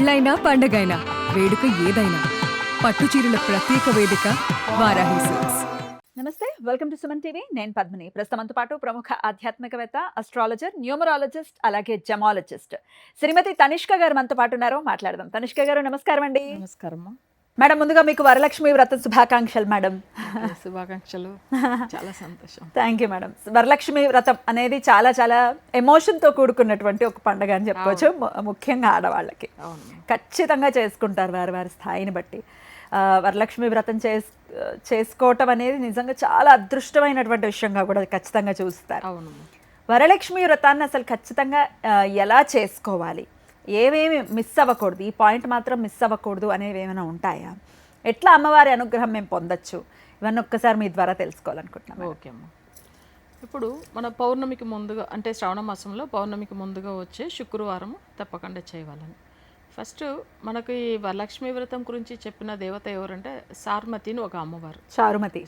పెళ్ళైనా పండగైనా వేడుక ఏదైనా పట్టు చీరల ప్రత్యేక వేదిక వారాహి సిల్క్స్. నమస్తే, వెల్కమ్ టు సుమన్ టీవీ. నేను పద్మిని. ప్రస్తుతంతో పాటు ప్రముఖ ఆధ్యాత్మికవేత్త, అస్ట్రాలజర్, న్యూమరాలజిస్ట్, అలాగే జమాలజిస్ట్ శ్రీమతి తనిష్క గారు మనతో పాటు ఉన్నారు. మాట్లాడదాం. తనిష్క గారు నమస్కారం అండి. నమస్కారం మేడం, ముందుగా మీకు వరలక్ష్మి వ్రత శుభాకాంక్షలు మేడం. శుభాకాంక్షలు. చాలా సంతోషం. Thank you madam. వరలక్ష్మి వ్రతం అనేది చాలా చాలా ఎమోషన్తో కూడుకున్నటువంటి ఒక పండుగ అని చెప్పుకోవచ్చు. ముఖ్యంగా ఆడవాళ్ళకి ఖచ్చితంగా చేసుకుంటారు వారి వారి స్థాయిని బట్టి. వరలక్ష్మి వ్రతం చేసుకోవటం అనేది నిజంగా చాలా అదృష్టమైనటువంటి విషయంగా కూడా ఖచ్చితంగా చూస్తారు. అవును. వరలక్ష్మి వ్రతాన్ని అసలు ఖచ్చితంగా ఎలా చేసుకోవాలి, ఏమేమి మిస్ అవ్వకూడదు, ఈ పాయింట్ మాత్రం మిస్ అవ్వకూడదు అనేవి ఏమైనా ఉంటాయా, ఎట్లా అమ్మవారి అనుగ్రహం మేము పొందొచ్చు, ఇవన్నీ ఒక్కసారి మీ ద్వారా తెలుసుకోవాలనుకుంటున్నాను. ఓకే అమ్మ. ఇప్పుడు మన పౌర్ణమికి ముందుగా, అంటే శ్రావణ మాసంలో పౌర్ణమికి ముందుగా వచ్చే శుక్రవారం తప్పకుండా చేయవాలని. ఫస్ట్ మనకి వరలక్ష్మి వ్రతం గురించి చెప్పిన దేవత ఎవరంటే సార్మతిని, ఒక అమ్మవారు. సారుమతి.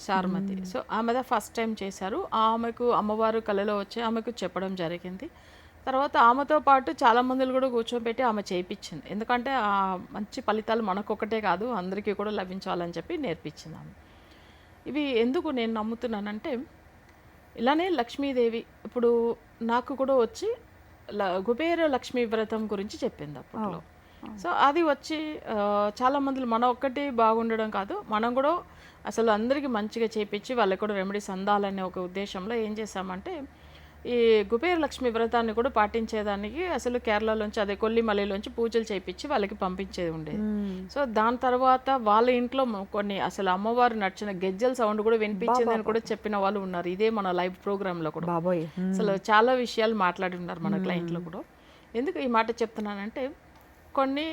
సో ఆమె ఫస్ట్ టైం చేశారు. ఆమెకు అమ్మవారు కళలో వచ్చి ఆమెకు చెప్పడం జరిగింది. తర్వాత ఆమెతో పాటు చాలా మందిని కూడా కూర్చోబెట్టి ఆమె చేయించింది. ఎందుకంటే ఆ మంచి ఫలితాలు మనకొకటే కాదు, అందరికీ కూడా లభించాలని చెప్పి నేర్పించింది ఆమె. ఇవి ఎందుకు నేను నమ్ముతున్నానంటే, ఇలానే లక్ష్మీదేవి ఇప్పుడు నాకు కూడా వచ్చి కుబేర లక్ష్మీ వ్రతం గురించి చెప్పింది అప్పట్లో. సో అది వచ్చి చాలా మంది మన ఒక్కటి బాగుండడం కాదు, మనం కూడా అసలు అందరికీ మంచిగా చేయించి వాళ్ళకి కూడా రెమెడీస్ అందాలనే ఒక ఉద్దేశంలో ఏం చేశామంటే, ఈ కుబేర లక్ష్మి వ్రతాన్ని కూడా పాటించేదానికి అసలు కేరళలోంచి, అదే కొల్లిమలలోంచి పూజలు చేయించి వాళ్ళకి పంపించేది ఉండేది. సో దాని తర్వాత వాళ్ళ ఇంట్లో కొన్ని అసలు అమ్మవారు నడిచిన గెజ్జల సౌండ్ కూడా వినిపించింది అని కూడా చెప్పిన వాళ్ళు ఉన్నారు. ఇదే మన లైవ్ ప్రోగ్రాంలో కూడా అసలు చాలా విషయాలు మాట్లాడి ఉన్నారు మన క్లయింట్లో కూడా. ఎందుకు ఈ మాట చెప్తున్నానంటే, కొన్ని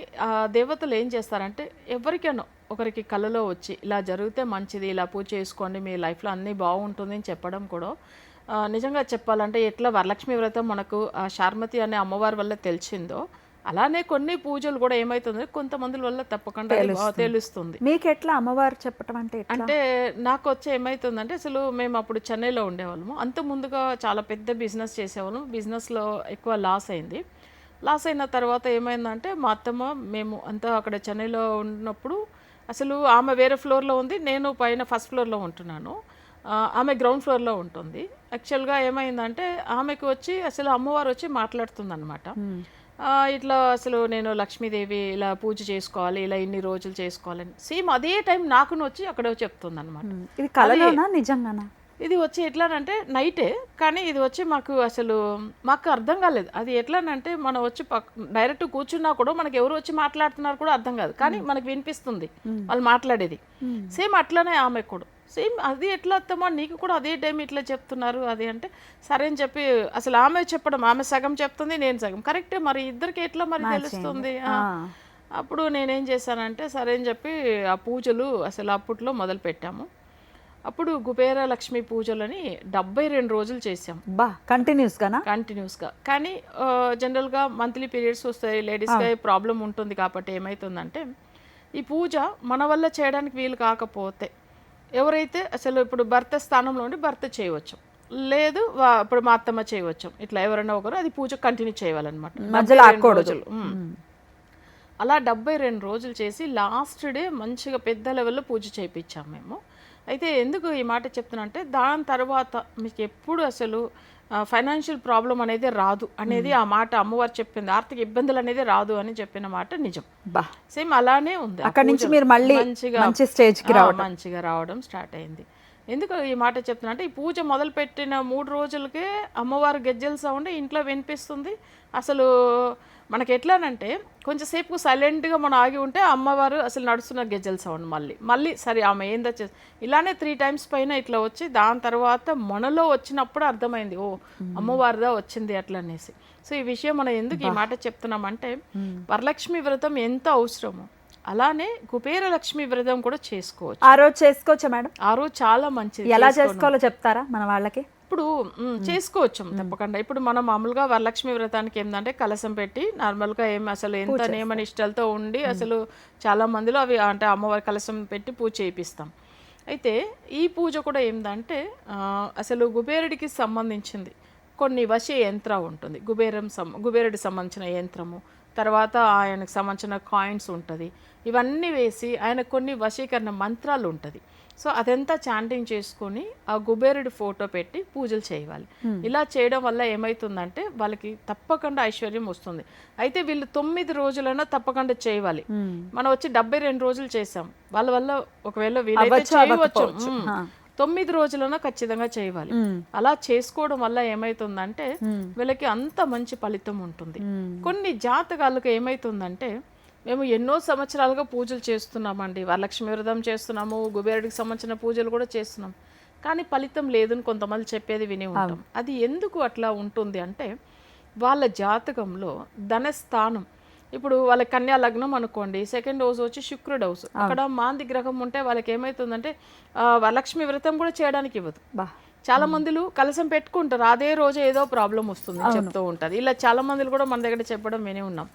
దేవతలు ఏం చేస్తారంటే, ఎవరికైనా ఒకరికి కళలో వచ్చి ఇలా జరిగితే మంచిది, ఇలా పూజ చేసుకోండి, మీ లైఫ్లో అన్నీ బాగుంటుంది అని చెప్పడం కూడా నిజంగా చెప్పాలంటే ఎట్లా వరలక్ష్మి వ్రతం మనకు ఆ శార్మతి అనే అమ్మవారి వల్ల తెలిసిందో, అలానే కొన్ని పూజలు కూడా ఏమవుతుంది కొంతమంది వల్ల తప్పకుండా తెలుస్తుంది. మీకు ఎట్లా అమ్మవారు చెప్పడం అంటే నాకు వచ్చి ఏమవుతుందంటే, అసలు మేము అప్పుడు చెన్నైలో ఉండేవాళ్ళము. అంత ముందుగా చాలా పెద్ద బిజినెస్ చేసేవాళ్ళము. బిజినెస్లో ఎక్కువ లాస్ అయింది. లాస్ అయిన తర్వాత ఏమైందంటే, మా అత్తమ్మ మేము అంతా అక్కడ చెన్నైలో ఉన్నప్పుడు అసలు ఆమె వేరే ఫ్లోర్లో ఉంది, నేను పైన ఫస్ట్ ఫ్లోర్లో ఉంటున్నాను, ఆమె గ్రౌండ్ ఫ్లోర్లో ఉంటుంది. యాక్చువల్గా ఏమైందంటే, ఆమెకు వచ్చి అసలు అమ్మవారు వచ్చి మాట్లాడుతుంది అనమాట. ఇట్లా అసలు నేను లక్ష్మీదేవి ఇలా పూజ చేసుకోవాలి, ఇలా ఇన్ని రోజులు చేసుకోవాలని సేమ్ అదే టైం నాకును వచ్చి అక్కడ చెప్తుంది అనమాట. ఇది కళలోనా నిజంగానా? ఇది వచ్చి ఎట్లానంటే నైటే, కానీ ఇది వచ్చి మాకు అర్థం కాలేదు. అది ఎట్లానంటే, మనం వచ్చి డైరెక్ట్ కూర్చున్నా కూడా మనకి ఎవరు వచ్చి మాట్లాడుతున్నారు కూడా అర్థం కాదు, కానీ మనకు వినిపిస్తుంది వాళ్ళు మాట్లాడేది. సేమ్ అట్లానే ఆమె కూడా సేమ్ అది ఎట్లా అత్తమ్మా నీకు కూడా అదే టైం ఇట్లా చెప్తున్నారు అది అంటే, సరే అని చెప్పి అసలు ఆమె చెప్పడం, ఆమె సగం చెప్తుంది, నేను సగం, కరెక్టే మరి ఇద్దరికి ఎట్లా మరి తెలుస్తుంది. అప్పుడు నేనేం చేశానంటే, సరే అని చెప్పి ఆ పూజలు అసలు అప్పట్లో మొదలు పెట్టాము. అప్పుడు కుబేర లక్ష్మి పూజలని 72 రోజులు చేసాం. కంటిన్యూస్గా. కానీ జనరల్గా మంత్లీ పీరియడ్స్ వస్తాయి, లేడీస్గా ప్రాబ్లం ఉంటుంది. కాబట్టి ఏమవుతుందంటే, ఈ పూజ మన వల్ల చేయడానికి వీలు కాకపోతే ఎవరైతే అసలు ఇప్పుడు భర్త స్థానంలో ఉండి భర్త చేయవచ్చు, లేదు ఇప్పుడు మా అత్తమ్మ చేయవచ్చు, ఇట్లా ఎవరైనా ఒకరు అది పూజ కంటిన్యూ చేయాలన్నమాట. రోజులు అలా 72 రోజులు చేసి లాస్ట్ డే మంచిగా పెద్ద లెవెల్లో పూజ చేయించాం మేము. అయితే ఎందుకు ఈ మాట చెప్తున్నా అంటే, దాని తర్వాత మీకు ఎప్పుడు అసలు ఫైనాన్షియల్ ప్రాబ్లం అనేది రాదు అనేది ఆ మాట అమ్మవారు చెప్పింది. ఆర్థిక ఇబ్బందులు అనేది రాదు అని చెప్పిన మాట నిజం. సేమ్ అలానే ఉంది. అక్కడి నుంచి మీరు మళ్ళీ మంచిగా రావడం స్టార్ట్ అయింది. ఎందుకు ఈ మాట చెప్తున్నా అంటే, ఈ పూజ మొదలుపెట్టిన 3 రోజులకే అమ్మవారు గెజ్జల సౌండ్ ఇంట్లో వినిపిస్తుంది. అసలు మనకి ఎట్లానంటే, కొంచెంసేపు సైలెంట్గా మనం ఆగి ఉంటే అమ్మవారు అసలు నడుస్తున్న గెజ్జల సౌండ్ మళ్ళీ సరే ఆమె ఏందో ఇలానే 3 times పైన ఇట్లా వచ్చి, దాని తర్వాత మనలో వచ్చినప్పుడు అర్థమైంది, ఓ అమ్మవారిదా వచ్చింది అట్లా అనేసి. సో ఈ విషయం మనం ఎందుకు ఈ మాట చెప్తున్నామంటే, వరలక్ష్మి వ్రతం ఎంత అవసరమో అలానే కుబేర లక్ష్మి వ్రతం కూడా చేసుకోవచ్చు. ఆ రోజు చేసుకోవచ్చా మేడం? ఆ రోజు చాలా మంచిది. ఎలా చేసుకోవాలో చెప్తారా మన వాళ్ళకి? ఇప్పుడు చేసుకోవచ్చు తప్పకుండా. ఇప్పుడు మనం మామూలుగా వరలక్ష్మి వ్రతానికి ఏంటంటే, కలసం పెట్టి నార్మల్గా అసలు ఎంత నియమ నిష్టలతో ఉండి అసలు చాలా మందిలో అవి అంటే అమ్మవారి కలసం పెట్టి పూజ చేయిస్తాం. అయితే ఈ పూజ కూడా ఏంటంటే, అసలు కుబేరుడికి సంబంధించింది కొన్ని వశ యంత్రం ఉంటుంది. కుబేరుడికి సంబంధించిన యంత్రము, తర్వాత ఆయనకు సంబంధించిన కాయిన్స్ ఉంటుంది, ఇవన్నీ వేసి ఆయన కొన్ని వశీకరణ మంత్రాలు ఉంటుంది. సో అదంతా చాంటింగ్ చేసుకొని ఆ కుబేరుడి ఫోటో పెట్టి పూజలు చేయాలి. ఇలా చేయడం వల్ల ఏమవుతుందంటే వాళ్ళకి తప్పకుండా ఐశ్వర్యం వస్తుంది. అయితే వీళ్ళు 9 రోజులైనా తప్పకుండా చేయాలి. మనం వచ్చి 72 రోజులు చేసాం, వాళ్ళ వల్ల ఒకవేళ వీలైతే చేయవచ్చు. 9 రోజులైనా ఖచ్చితంగా చేయాలి. అలా చేసుకోవడం వల్ల ఏమైతుందంటే వీళ్ళకి అంత మంచి ఫలితం ఉంటుంది. కొన్ని జాతకాలకు ఏమైతుందంటే మేము ఎన్నో సంవత్సరాలుగా పూజలు చేస్తున్నామండి, వరలక్ష్మి వ్రతం చేస్తున్నాము, కుబేరుడికి సంబంధించిన పూజలు కూడా చేస్తున్నాం, కానీ ఫలితం లేదని కొంతమంది చెప్పేది విని ఉంటాం. అది ఎందుకు అట్లా ఉంటుంది అంటే వాళ్ళ జాతకంలో ధనస్థానం, ఇప్పుడు వాళ్ళ కన్యా లగ్నం అనుకోండి, సెకండ్ హౌస్ వచ్చి శుక్రుడు హౌస్, అక్కడ మాంది గ్రహం ఉంటే వాళ్ళకి ఏమవుతుందంటే వరలక్ష్మి వ్రతం కూడా చేయడానికి ఇవ్వదు. చాలా మందిలు కలసం పెట్టుకుంటారు, అదే రోజు ఏదో ప్రాబ్లం వస్తుంది చెప్తూ ఉంటారు. ఇలా చాలా మందిలు కూడా మన దగ్గర చెప్పడం విని ఉన్నాం.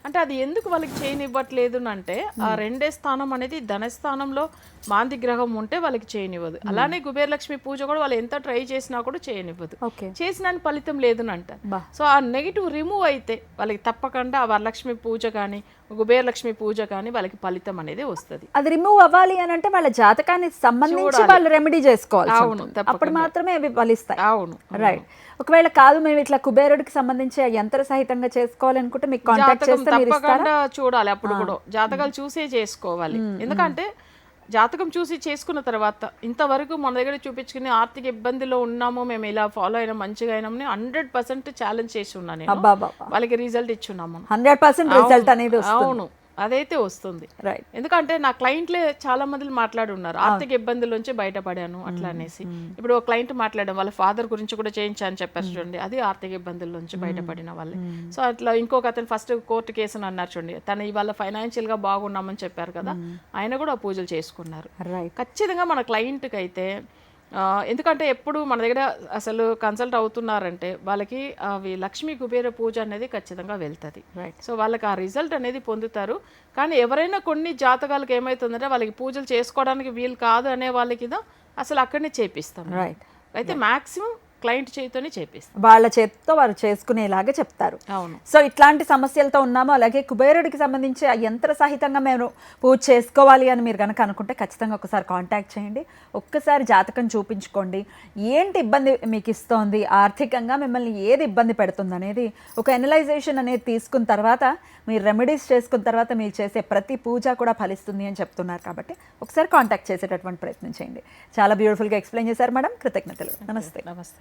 అంటే అది ఎందుకు వాళ్ళకి చేయనివ్వట్లేదు అంటే ఆ 2వ స్థానం అనేది ధనస్థానంలో మాంది గ్రహం ఉంటే వాళ్ళకి చేయనివ్వదు. అలానే కుబేరలక్ష్మి పూజ కూడా వాళ్ళు ఎంత ట్రై చేసినా కూడా చేయనివ్వదు, చేసిన ఫలితం లేదు అంటారు. సో ఆ నెగిటివ్ రిమూవ్ అయితే వాళ్ళకి తప్పకుండా ఆ వరలక్ష్మి పూజ కానీ కుబేరలక్ష్మి పూజ కానీ వాళ్ళకి ఫలితం అనేది వస్తుంది. అది రిమూవ్ అవ్వాలి అని అంటే వాళ్ళ జాతకానికి సంబంధించి వాళ్ళు రెమెడీ చేసుకోవాలి. అవును, అప్పుడు మాత్రమే అవి ఫలిస్తాయి. అవును, రైట్. ఒకవేళ కాదు మేము ఇట్లా కుబేరుడికి సంబంధించి యంత్ర సహితంగా చేసుకోవాలనుకుంటే మీకు కాంటాక్ట్ చేస్తే మీరు ఇస్తారా? తప్పకుండా చూడాలి, అప్పుడు కూడా జాతకాలు చూసే చేసుకోవాలి. ఎందుకంటే జాతకం చూసి చేసుకున్న తర్వాత ఇంతవరకు మన దగ్గర చూపించుకుని ఆర్థిక ఇబ్బందిలో ఉన్నాము, మేము ఇలా ఫాలో అయినా మంచిగా అయినామని 100% ఛాలెంజ్ చేసి ఉన్నాను నేను. వాళ్ళకి రిజల్ట్ ఇచ్చున్నాము, 100% రిజల్ట్ అనేది వస్తుంది. అవును, అదైతే వస్తుంది. రైట్. ఎందుకంటే నా క్లయింట్లే చాలా మంది మాట్లాడి ఉన్నారు, ఆర్థిక ఇబ్బందుల నుంచి బయటపడాను అట్లా అనేసి. ఇప్పుడు ఒక క్లయింట్ మాట్లాడడం వాళ్ళ ఫాదర్ గురించి కూడా చేయించాను చెప్పారు చూడండి, అది ఆర్థిక ఇబ్బందుల నుంచి బయటపడిన వాళ్ళే. సో అట్లా ఇంకొక అతను ఫస్ట్ కోర్టు కేసు అని అన్నారు చూడండి, తను ఇవాళ ఫైనాన్షియల్ గా బాగున్నామని చెప్పారు కదా, ఆయన కూడా పూజలు చేసుకున్నారు. ఖచ్చితంగా మన క్లయింట్కి అయితే ఎందుకంటే ఎప్పుడు మన దగ్గర అసలు కన్సల్ట్ అవుతున్నారంటే వాళ్ళకి అవి లక్ష్మీ కుబేర పూజ అనేది ఖచ్చితంగా వెళ్తుంది. సో వాళ్ళకి ఆ రిజల్ట్ అనేది పొందుతారు. కానీ ఎవరైనా కొన్ని జాతకాలకు ఏమవుతుందంటే వాళ్ళకి పూజలు చేసుకోవడానికి వీలు కాదు అనే వాళ్ళకి అసలు అక్కడనే చేపిస్తాం. అయితే మాక్సిమం క్లయింట్ చేతితోనే చేపిస్తాం, వాళ్ళ చేతితో వారు చేసుకునేలాగా చెప్తారు. అవును. సో ఇట్లాంటి సమస్యలతో ఉన్నాము, అలాగే కుబేరుడికి సంబంధించి ఆ యంత్ర సహితంగా మేము పూజ చేసుకోవాలి అని మీరు కనుక అనుకుంటే ఖచ్చితంగా ఒకసారి కాంటాక్ట్ చేయండి, ఒక్కసారి జాతకం చూపించుకోండి. ఏంటి ఇబ్బంది మీకు ఇస్తోంది, ఆర్థికంగా మిమ్మల్ని ఏది ఇబ్బంది పెడుతుంది అనేది ఒక ఎనలైజేషన్ అనేది తీసుకున్న తర్వాత మీరు రెమెడీస్ చేసుకున్న తర్వాత మీరు చేసే ప్రతి పూజ కూడా ఫలిస్తుంది అని చెప్తున్నారు. కాబట్టి ఒకసారి కాంటాక్ట్ చేసేటటువంటి ప్రయత్నం చేయండి. చాలా బ్యూటిఫుల్గా ఎక్స్ప్లెయిన్ చేశారు మేడం, కృతజ్ఞతలు. నమస్తే. నమస్తే.